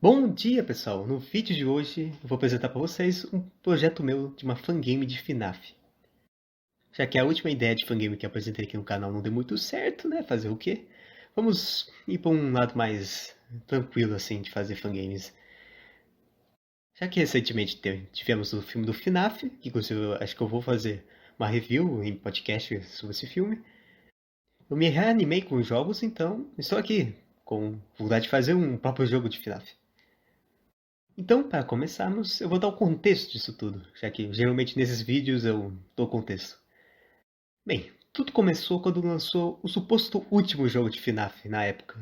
Bom dia, pessoal! No vídeo de hoje eu vou apresentar para vocês um projeto meu de uma fangame de FNAF. Já que a última ideia de fangame que eu apresentei aqui no canal não deu muito certo, né? Fazer o quê? Vamos ir para um lado mais tranquilo assim de fazer fangames. Já que recentemente tivemos o filme do FNAF, que inclusive eu acho que eu vou fazer uma review em podcast sobre esse filme. Eu me reanimei com os jogos, então estou aqui com vontade de fazer um próprio jogo de FNAF. Então, para começarmos, eu vou dar o contexto disso tudo, já que geralmente nesses vídeos eu dou contexto. Bem, tudo começou quando lançou o suposto último jogo de FNAF na época,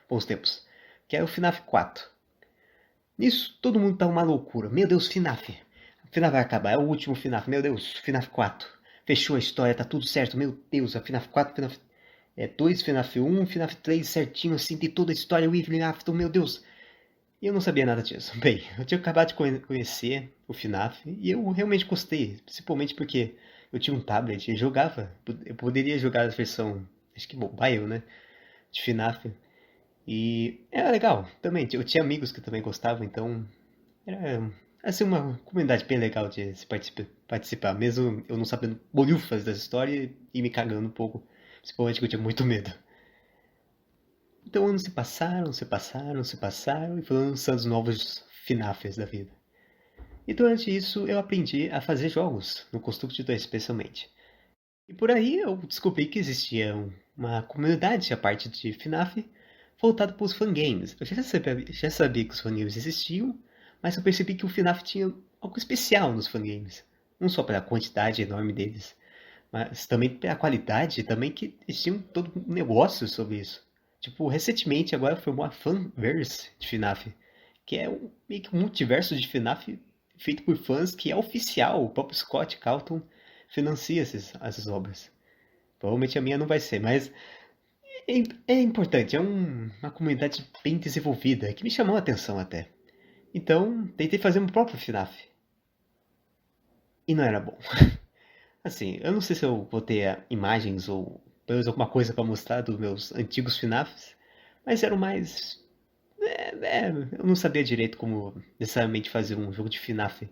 bons tempos, que era o FNAF 4. Nisso, todo mundo tá uma loucura. Meu Deus, FNAF! FNAF vai acabar, é o último FNAF. Meu Deus, FNAF 4. Fechou a história, tá tudo certo. Meu Deus, a FNAF 4, FNAF 2, FNAF 1, FNAF 3 certinho assim, tem toda a história, o Evelyn Afton, meu Deus. E eu não sabia nada disso. Bem, eu tinha acabado de conhecer o FNAF e eu realmente gostei, principalmente porque eu tinha um tablet e jogava. Eu poderia jogar a versão, acho que mobile, né? De FNAF. E era legal também. Eu tinha amigos que também gostavam, então era assim, uma comunidade bem legal de se participar, mesmo eu não sabendo bolhufas da história e me cagando um pouco, principalmente porque eu tinha muito medo. Então anos se passaram, se passaram, se passaram e foram lançando os novos FNAFs da vida. E durante isso eu aprendi a fazer jogos, no Construct 2 especialmente. E por aí eu descobri que existia uma comunidade à parte de FNAF voltada para os fangames. Eu já sabia que os fangames existiam, mas eu percebi que o FNAF tinha algo especial nos fangames. Não só pela quantidade enorme deles, mas também pela qualidade, também que eles tinham todo um negócio sobre isso. Tipo, recentemente agora formou a fanverse de FNAF, que é meio que um multiverso de FNAF feito por fãs que é oficial. O próprio Scott Calton financia essas obras. Provavelmente a minha não vai ser, mas é importante, é uma comunidade bem desenvolvida, que me chamou a atenção até. Então, tentei fazer meu próprio FNAF. E não era bom. Assim, eu não sei se eu vou ter imagens ou pelo menos alguma coisa para mostrar dos meus antigos FNAFs, mas eram mais. Eu não sabia direito como necessariamente fazer um jogo de FNAF,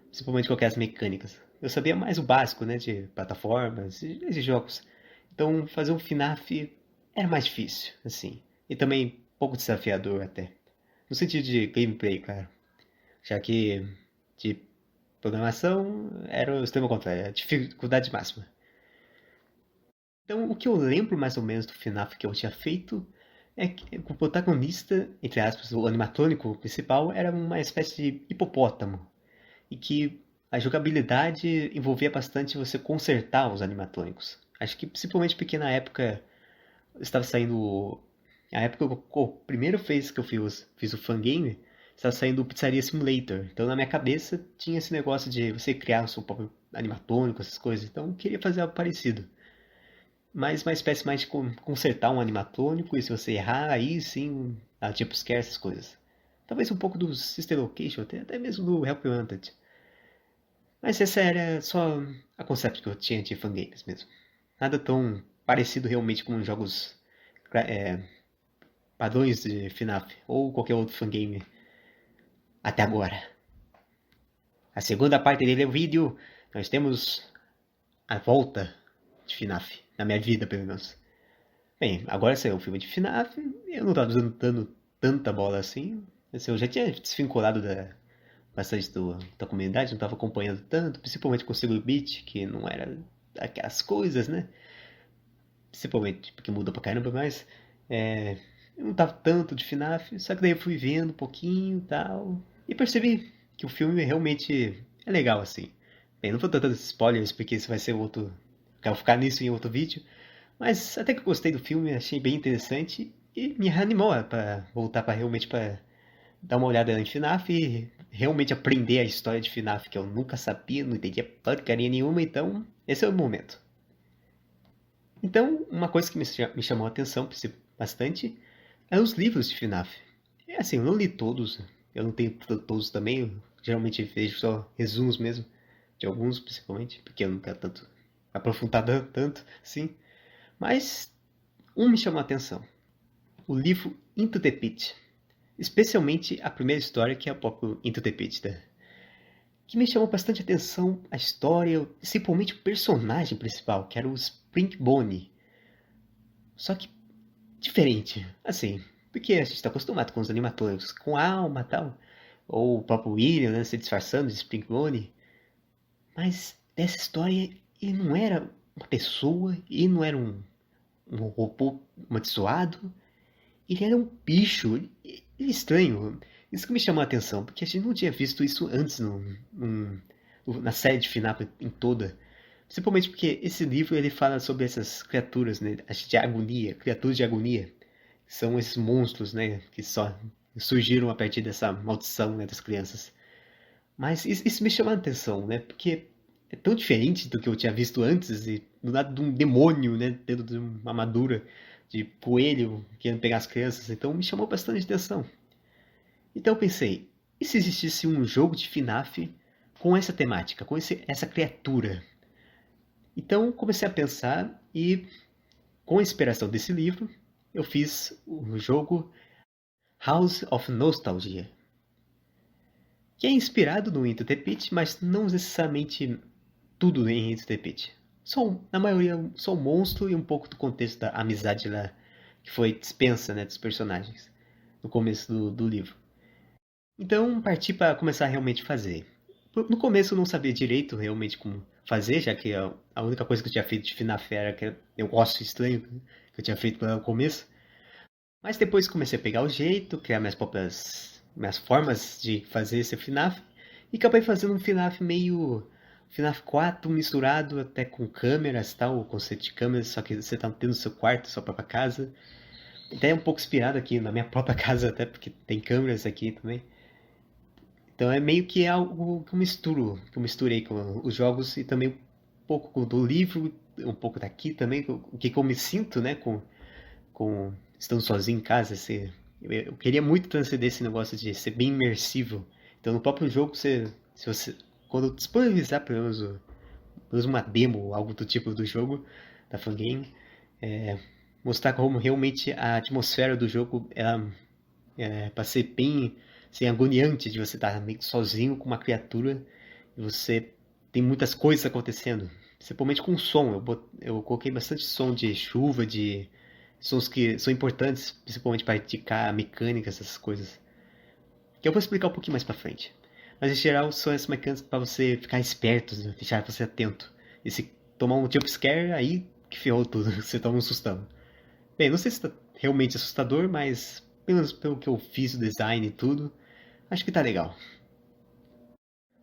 principalmente com aquelas mecânicas. Eu sabia mais o básico, né, de plataformas e de jogos. Então, fazer um FNAF era mais difícil, assim, e também pouco desafiador até. No sentido de gameplay, claro. Já que de programação era o extremo contrário, a dificuldade máxima. Então, o que eu lembro mais ou menos do FNAF que eu tinha feito é que o protagonista, entre aspas, o animatrônico principal, era uma espécie de hipopótamo. E que a jogabilidade envolvia bastante você consertar os animatrônicos. Acho que principalmente porque na época estava saindo. A época que a primeira vez que eu fiz o fangame, estava saindo o Pizzaria Simulator. Então na minha cabeça tinha esse negócio de você criar o seu próprio animatrônico, essas coisas. Então eu queria fazer algo parecido. Mas uma espécie mais de consertar um animatrônico, e se você errar, aí sim, tipo scare essas coisas. Talvez um pouco do Sister Location, até mesmo do Help Wanted. Mas essa era só a conceito que eu tinha de fangames mesmo. Nada tão parecido realmente com jogos é, padrões de FNAF ou qualquer outro fangame até agora. A segunda parte dele é o vídeo. Nós temos a volta de FNAF, na minha vida pelo menos. Bem, agora saiu o filme de FNAF, eu não estava dando tanta bola assim. Assim, eu já tinha desvinculado bastante da comunidade, não estava acompanhando tanto, principalmente com o Seguro Beat, que não era aquelas coisas, né? Principalmente porque mudou pra caramba, mas eu não tava tanto de FNAF, só que daí eu fui vendo um pouquinho e tal, e percebi que o filme realmente é legal, assim. Bem, não vou dar tantos spoilers, porque isso vai ser outro. Quero focar nisso em outro vídeo, mas até que eu gostei do filme, achei bem interessante e me reanimou para voltar para realmente para dar uma olhada em FNAF e realmente aprender a história de FNAF, que eu nunca sabia, não entendia porcaria nenhuma, então esse é o momento. Então, uma coisa que me chamou a atenção bastante é os livros de FNAF. É assim, eu não li todos, eu não tenho todos também, eu geralmente vejo só resumos mesmo, de alguns principalmente, porque eu não quero tanto aprofundar tanto, sim. Mas um me chamou a atenção, o livro Into the Pit, Especialmente a primeira história, que é o próprio Into the Pit, né? Que me chamou bastante atenção a história, principalmente o personagem principal, que era o Spring Bonnie. Só que diferente, assim, porque a gente está acostumado com os animatores com alma e tal, ou o próprio William, né, se disfarçando de Spring Bonnie. Mas dessa história, ele não era uma pessoa, ele não era um robô amaldiçoado, ele era um bicho, ele é estranho. Isso que me chamou a atenção, porque a gente não tinha visto isso antes na série de FNAF em toda. Principalmente porque esse livro ele fala sobre essas criaturas, né, de agonia, criaturas de agonia. São esses monstros, né, que só surgiram a partir dessa maldição, né, das crianças. Mas isso me chamou a atenção, né, porque é tão diferente do que eu tinha visto antes, e do lado de um demônio, né, dentro de uma armadura de coelho querendo pegar as crianças, então me chamou bastante atenção. Então eu pensei, e se existisse um jogo de FNAF com essa temática, com essa criatura? Então comecei a pensar e, com a inspiração desse livro, eu fiz o jogo House of Nostalgia, que é inspirado no Into the Pit, mas não necessariamente tudo em Into the Pit. Na maioria, só um monstro e um pouco do contexto da amizade lá, que foi dispensa, né, dos personagens, no começo do livro. Então, parti para começar a realmente fazer. No começo eu não sabia direito realmente como fazer, já que a única coisa que eu tinha feito de FNAF era que eu gosto estranho que eu tinha feito lá no começo. Mas depois comecei a pegar o jeito, criar minhas formas de fazer esse FNAF, e acabei fazendo um FNAF meio FNAF 4 misturado até com câmeras, tal, o conceito de câmeras, só que você tá tendo seu quarto, sua própria casa. Até um pouco inspirado aqui na minha própria casa, até porque tem câmeras aqui também. Então é meio que algo que eu misturei com os jogos e também um pouco do livro, um pouco daqui também, o que eu me sinto, né, com estando sozinho em casa. Eu queria muito transcender esse negócio de ser bem imersivo. Então no próprio jogo, se você, quando disponibilizar pelo menos uma demo, algo do tipo do jogo, da Fangame, mostrar como realmente a atmosfera do jogo para ser bem assim, agoniante de você estar meio que sozinho com uma criatura e você tem muitas coisas acontecendo. Principalmente com som. Eu coloquei bastante som de chuva, de sons que são importantes, principalmente para indicar a mecânica, essas coisas. Que eu vou explicar um pouquinho mais pra frente. Mas em geral são essas mecânicas para você ficar esperto, né? Deixar você atento. E se tomar um jumpscare, aí que ferrou tudo, você toma um sustão. Bem, não sei se tá realmente assustador, mas pelo menos pelo que eu fiz o design e tudo, acho que tá legal.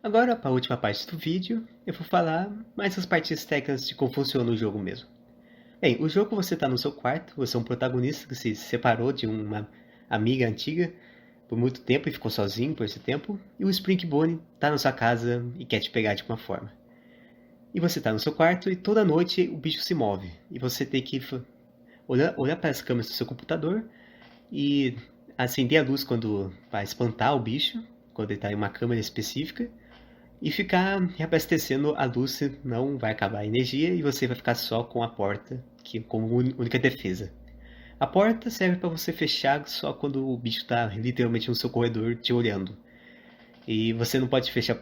Agora, para a última parte do vídeo, eu vou falar mais as partes técnicas de como funciona o jogo mesmo. Bem, o jogo você está no seu quarto, você é um protagonista que se separou de uma amiga antiga por muito tempo e ficou sozinho por esse tempo, e o Springbone está na sua casa e quer te pegar de alguma forma. E você está no seu quarto e toda noite o bicho se move, e você tem que olhar para as câmeras do seu computador e acender a luz quando vai espantar o bicho, quando ele está em uma câmera específica, e ficar reabastecendo a luz, senão vai acabar a energia e você vai ficar só com a porta como única defesa. A porta serve para você fechar só quando o bicho está literalmente no seu corredor te olhando. E você não pode fechar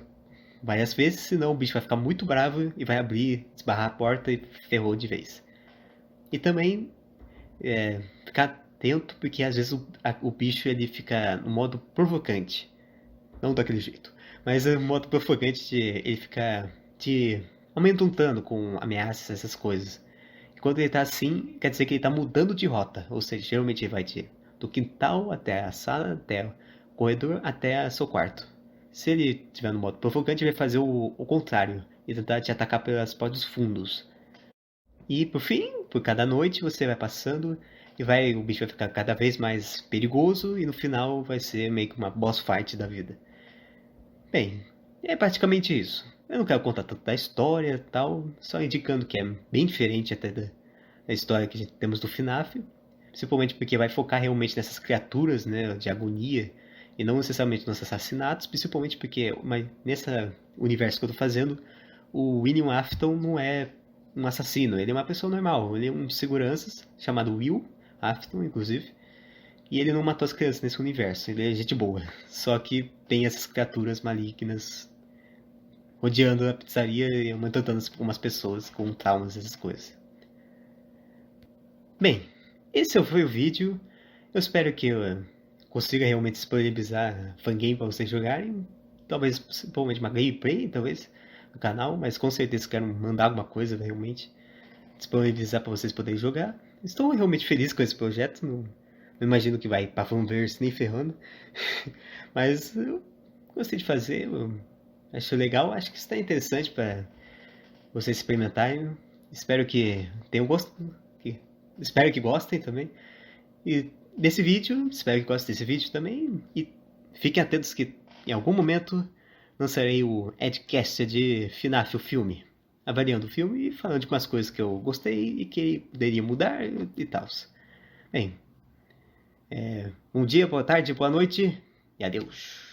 várias vezes, senão o bicho vai ficar muito bravo e vai abrir, esbarrar a porta e ferrou de vez. E também ficar atento, porque às vezes o bicho ele fica no modo provocante. Não daquele jeito. Mas é um modo provocante de ele ficar te amedrontando com ameaças, essas coisas. E quando ele tá assim, quer dizer que ele tá mudando de rota. Ou seja, geralmente ele vai do quintal até a sala, até o corredor, até o seu quarto. Se ele estiver no modo provocante, ele vai fazer o contrário. E tentar te atacar pelas portas dos fundos. E por fim, por cada noite você vai passando e o bicho vai ficar cada vez mais perigoso e no final vai ser meio que uma boss fight da vida. Bem, é praticamente isso. Eu não quero contar tanto da história e tal, só indicando que é bem diferente até da história que temos do FNAF, principalmente porque vai focar realmente nessas criaturas, né, de agonia e não necessariamente nos assassinatos, principalmente porque nesse universo que eu tô fazendo, o William Afton não é um assassino, ele é uma pessoa normal, ele é um segurança chamado Will Afton, inclusive, E ele não matou as crianças nesse universo, ele é gente boa. Só que tem essas criaturas malignas rodeando a pizzaria e aumentando umas pessoas com traumas, essas coisas. Bem, esse foi o vídeo. Eu espero que eu consiga realmente disponibilizar fangame para vocês jogarem. Talvez, principalmente uma gameplay, talvez, no canal. Mas com certeza quero mandar alguma coisa realmente. Disponibilizar para vocês poderem jogar. Estou realmente feliz com esse projeto. Não imagino que vai para fanverse nem ferrando. Mas eu gostei de fazer. Eu acho legal. Acho que está interessante para vocês experimentarem. Espero que tenham gostado. Espero que gostem também. E desse vídeo, espero que gostem desse vídeo também. E fiquem atentos que em algum momento lançarei o Edcast de FNAF, o filme. Avaliando o filme e falando de umas coisas que eu gostei e que poderia mudar e tal. Bem, bom dia, boa tarde, boa noite e adeus.